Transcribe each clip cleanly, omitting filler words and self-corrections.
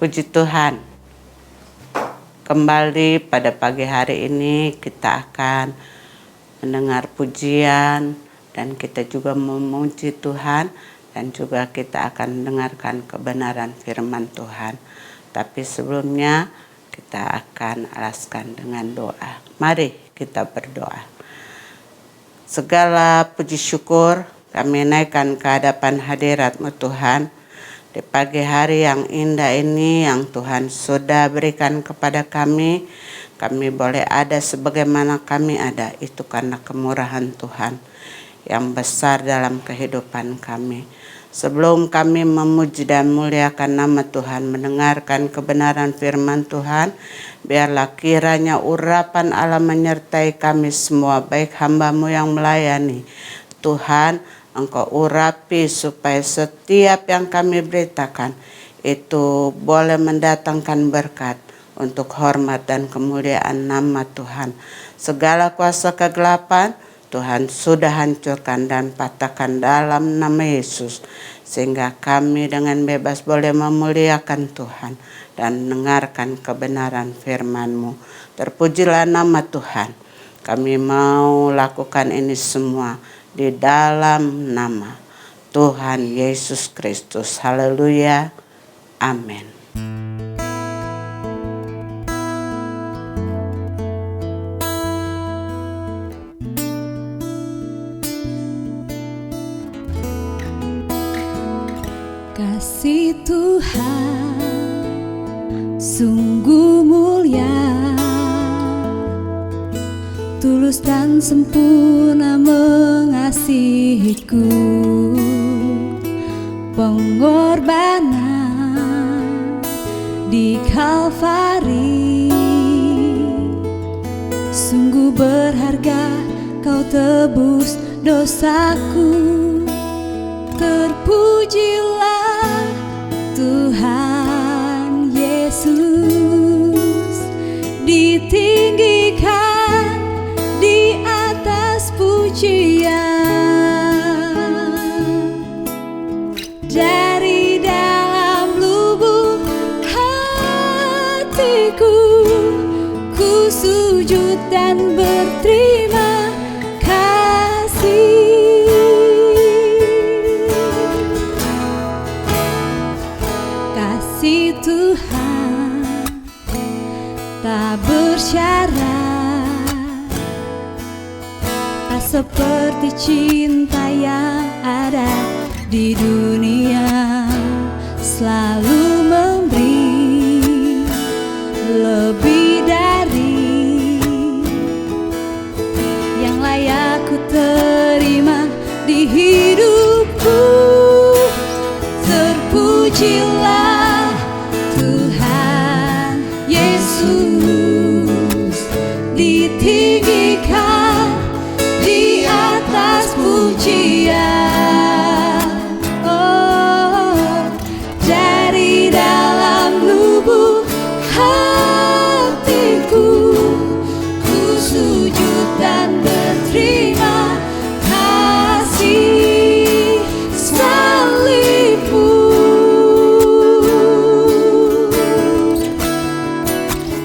Puji Tuhan, kembali pada pagi hari ini kita akan mendengar pujian dan kita juga memuji Tuhan dan juga kita akan mendengarkan kebenaran firman Tuhan. Tapi sebelumnya kita akan alaskan dengan doa. Mari kita berdoa. Segala puji syukur kami naikkan ke hadapan hadirat-Mu Tuhan. Di pagi hari yang indah ini yang Tuhan sudah berikan kepada kami boleh ada sebagaimana kami ada. Itu karena kemurahan Tuhan yang besar dalam kehidupan kami. Sebelum kami memuji dan muliakan nama Tuhan, mendengarkan kebenaran firman Tuhan, biarlah kiranya urapan Allah menyertai kami semua, baik hamba-Mu yang melayani. Tuhan, Engkau urapi supaya setiap yang kami beritakan itu boleh mendatangkan berkat untuk hormat dan kemuliaan nama Tuhan. Segala kuasa kegelapan Tuhan sudah hancurkan dan patahkan dalam nama Yesus. Sehingga kami dengan bebas boleh memuliakan Tuhan dan mendengarkan kebenaran firman-Mu. Terpujilah nama Tuhan. Kami mau lakukan ini semua di dalam nama Tuhan Yesus Kristus. Haleluya. Amin. Kasih Tuhan sungguh mulia, tulus dan sempurna mengasihiku. Pengorbanan di Kalvari sungguh berharga, Kau tebus dosaku. Terpujilah Tuhan Yesus, ditinggikan di atas pujian. Dari dalam lubuk hatiku, ku sujud dan berterima kasih. Kasih Tuhan tak bersyarat, tak seperti cinta yang ada di dunia. Selalu memberi lebih dari yang layak ku terima di hidupku. Terpujilah Tuhan Yesus, ditinggikan di atas pujian. Oh, dari dalam lubuk hatiku, ku sujud dan berterima kasih. Salibmu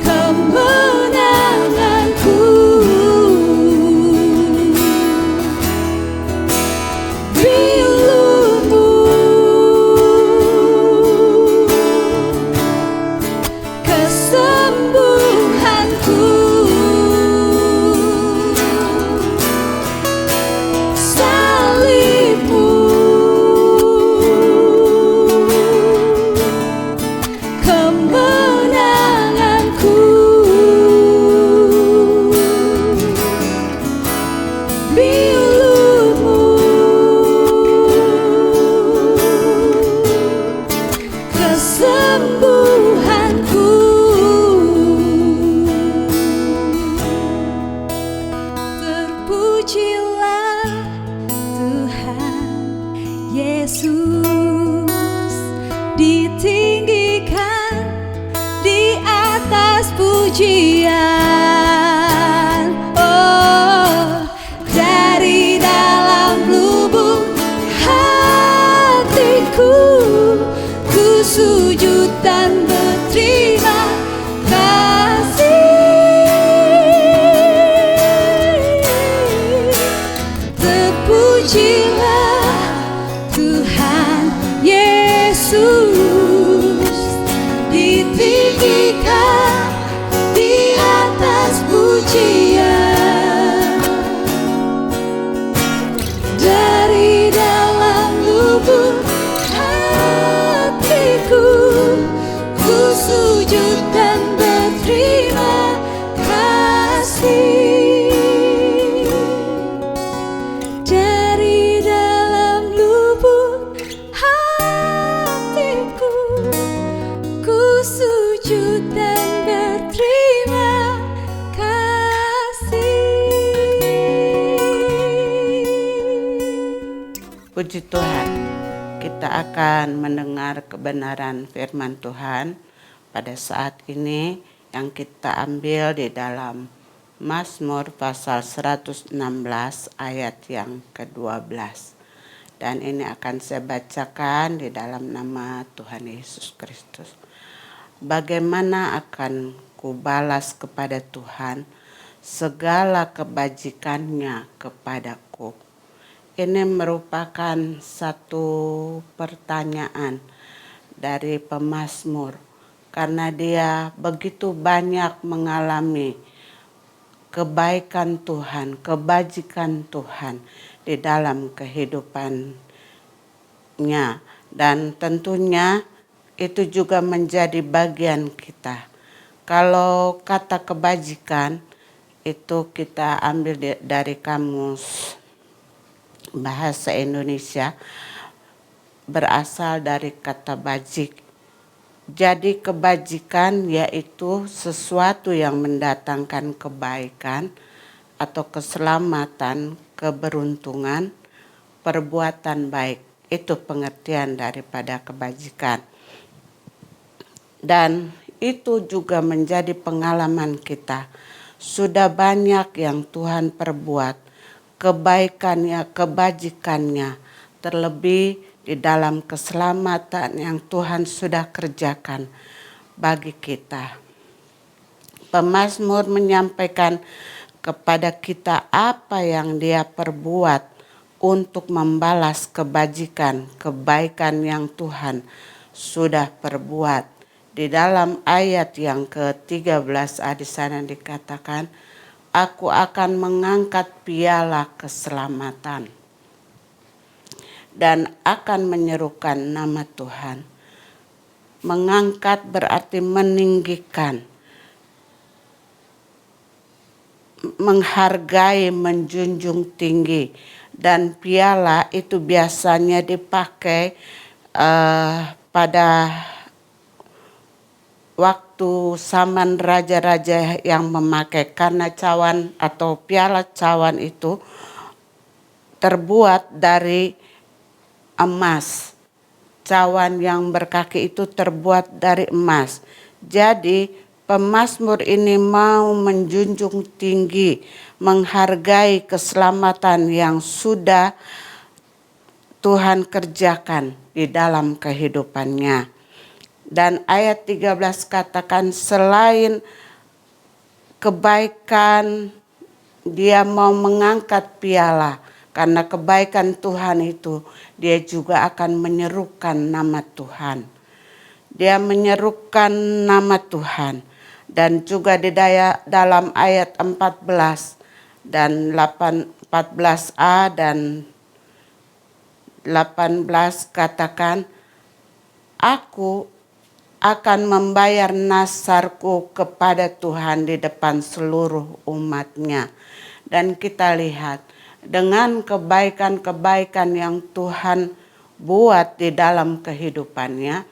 kemenanganku, pilumu kesembuhanku. Salibmu kemenanganku, pilumu kesembuhanku. Terpujilah Tuhan Yesus, ditinggikan di atas pujian. Oh, dari dalam lubuk hatiku, ku sujud dan Puji Tuhan, kita akan mendengar kebenaran firman Tuhan pada saat ini yang kita ambil di dalam Mazmur pasal 116 ayat yang ke-12. Dan ini akan saya bacakan di dalam nama Tuhan Yesus Kristus. Bagaimana akan kubalas kepada Tuhan segala kebajikannya kepadaku? Ini merupakan satu pertanyaan dari pemazmur karena dia begitu banyak mengalami kebaikan Tuhan, kebajikan Tuhan di dalam kehidupannya, dan tentunya itu juga menjadi bagian kita. Kalau kata kebajikan itu kita ambil dari kamus bahasa Indonesia, berasal dari kata bajik. Jadi kebajikan yaitu sesuatu yang mendatangkan kebaikan atau keselamatan, keberuntungan, perbuatan baik. Itu pengertian daripada kebajikan. Dan itu juga menjadi pengalaman kita. Sudah banyak yang Tuhan perbuat, kebaikannya, kebajikannya, terlebih di dalam keselamatan yang Tuhan sudah kerjakan bagi kita. Pemazmur menyampaikan kepada kita apa yang dia perbuat untuk membalas kebajikan, kebaikan yang Tuhan sudah perbuat. Di dalam ayat yang ke-13 di sana dikatakan, aku akan mengangkat piala keselamatan dan akan menyerukan nama Tuhan. Mengangkat berarti meninggikan, menghargai, menjunjung tinggi. Dan piala itu biasanya dipakai pada waktu zaman raja-raja yang memakai, karena cawan atau piala cawan itu terbuat dari emas. Cawan yang berkaki itu terbuat dari emas. Jadi pemazmur ini mau menjunjung tinggi, menghargai keselamatan yang sudah Tuhan kerjakan di dalam kehidupannya. Dan ayat 13 katakan, selain kebaikan, dia mau mengangkat piala. Karena kebaikan Tuhan itu, dia juga akan menyerukan nama Tuhan. Dia menyerukan nama Tuhan. Dan juga di dalam ayat 14 dan 14a dan 18 katakan, aku akan membayar nasarku kepada Tuhan di depan seluruh umatnya. Dan kita lihat dengan kebaikan-kebaikan yang Tuhan buat di dalam kehidupannya,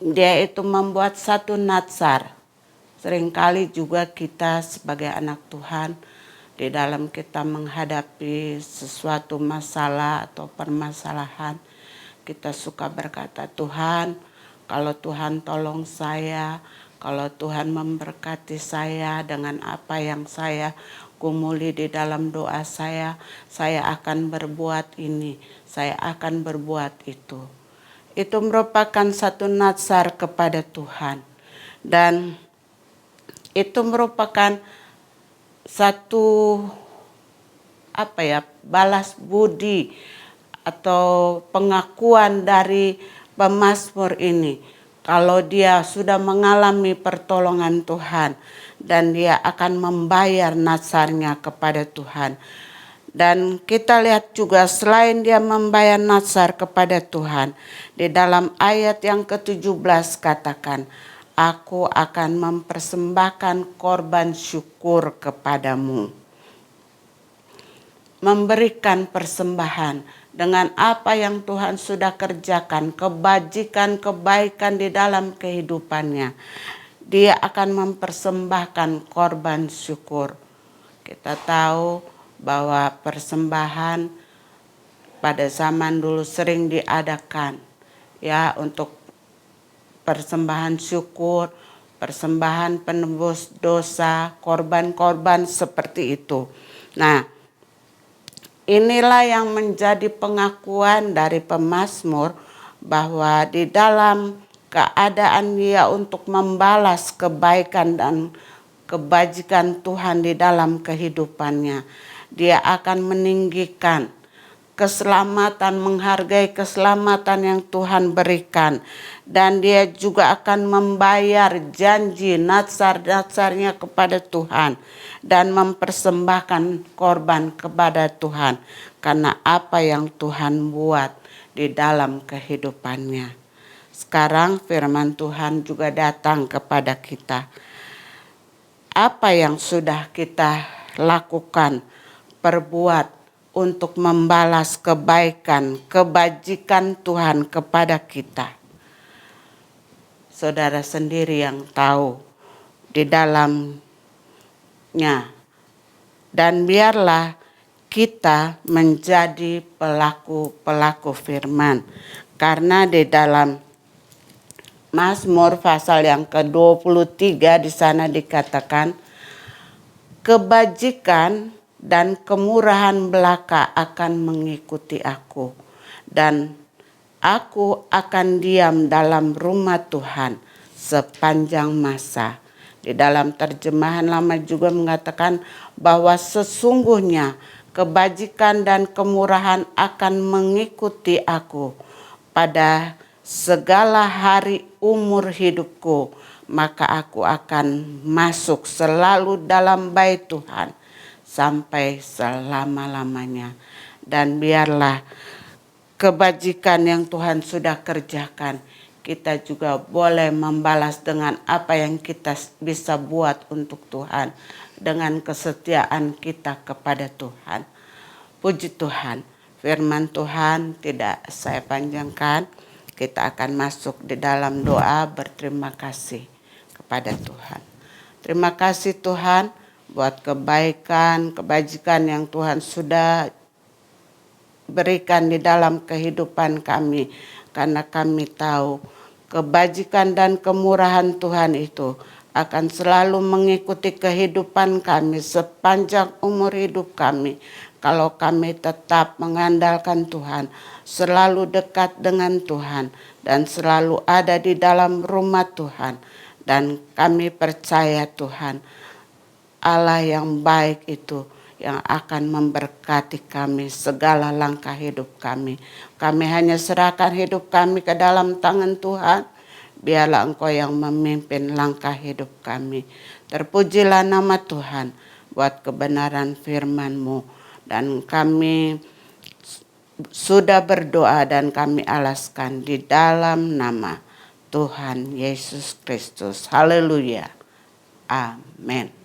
dia itu membuat satu natsar. Seringkali juga kita sebagai anak Tuhan, di dalam kita menghadapi sesuatu masalah atau permasalahan, kita suka berkata, Tuhan, kalau Tuhan tolong saya, kalau Tuhan memberkati saya dengan apa yang saya gumuli di dalam doa saya akan berbuat ini, saya akan berbuat itu. Itu merupakan satu natsar kepada Tuhan. Dan itu merupakan satu balas budi atau pengakuan dari pemazmur ini, kalau dia sudah mengalami pertolongan Tuhan dan dia akan membayar natsarnya kepada Tuhan. Dan kita lihat juga selain dia membayar natsar kepada Tuhan, di dalam ayat yang ke-17 katakan, aku akan mempersembahkan korban syukur kepadamu. Memberikan persembahan dengan apa yang Tuhan sudah kerjakan, kebajikan, kebaikan di dalam kehidupannya. Dia akan mempersembahkan korban syukur. Kita tahu bahwa persembahan pada zaman dulu sering diadakan ya untuk persembahan syukur, persembahan penebus dosa, korban-korban seperti itu. Nah, inilah yang menjadi pengakuan dari pemazmur bahwa di dalam keadaan dia untuk membalas kebaikan dan kebajikan Tuhan di dalam kehidupannya, dia akan meninggikan keselamatan, menghargai keselamatan yang Tuhan berikan, dan dia juga akan membayar janji nazar-nazarnya kepada Tuhan dan mempersembahkan korban kepada Tuhan karena apa yang Tuhan buat di dalam kehidupannya. Sekarang firman Tuhan juga datang kepada kita. Apa yang sudah kita lakukan, perbuat untuk membalas kebaikan, kebajikan Tuhan kepada kita? Saudara sendiri yang tahu di dalamnya. Dan biarlah kita menjadi pelaku-pelaku firman. Karena di dalam Mazmur pasal yang ke-23 di sana dikatakan, kebajikan dan kemurahan belaka akan mengikuti aku, dan aku akan diam dalam rumah Tuhan sepanjang masa. Di dalam terjemahan lama juga mengatakan bahwa sesungguhnya kebajikan dan kemurahan akan mengikuti aku pada segala hari umur hidupku, maka aku akan masuk selalu dalam bait Tuhan sampai selama-lamanya. Dan biarlah kebajikan yang Tuhan sudah kerjakan, kita juga boleh membalas dengan apa yang kita bisa buat untuk Tuhan, dengan kesetiaan kita kepada Tuhan. Puji Tuhan, firman Tuhan tidak saya panjangkan. Kita akan masuk di dalam doa berterima kasih kepada Tuhan. Terima kasih Tuhan buat kebaikan, kebajikan yang Tuhan sudah berikan di dalam kehidupan kami. Karena kami tahu kebajikan dan kemurahan Tuhan itu akan selalu mengikuti kehidupan kami sepanjang umur hidup kami. Kalau kami tetap mengandalkan Tuhan, selalu dekat dengan Tuhan, dan selalu ada di dalam rumah Tuhan. Dan kami percaya Tuhan, Allah yang baik itu yang akan memberkati kami segala langkah hidup kami. Kami hanya serahkan hidup kami ke dalam tangan Tuhan. Biarlah Engkau yang memimpin langkah hidup kami. Terpujilah nama Tuhan buat kebenaran firman-Mu. Dan kami sudah berdoa dan kami alaskan di dalam nama Tuhan Yesus Kristus. Haleluya. Amin.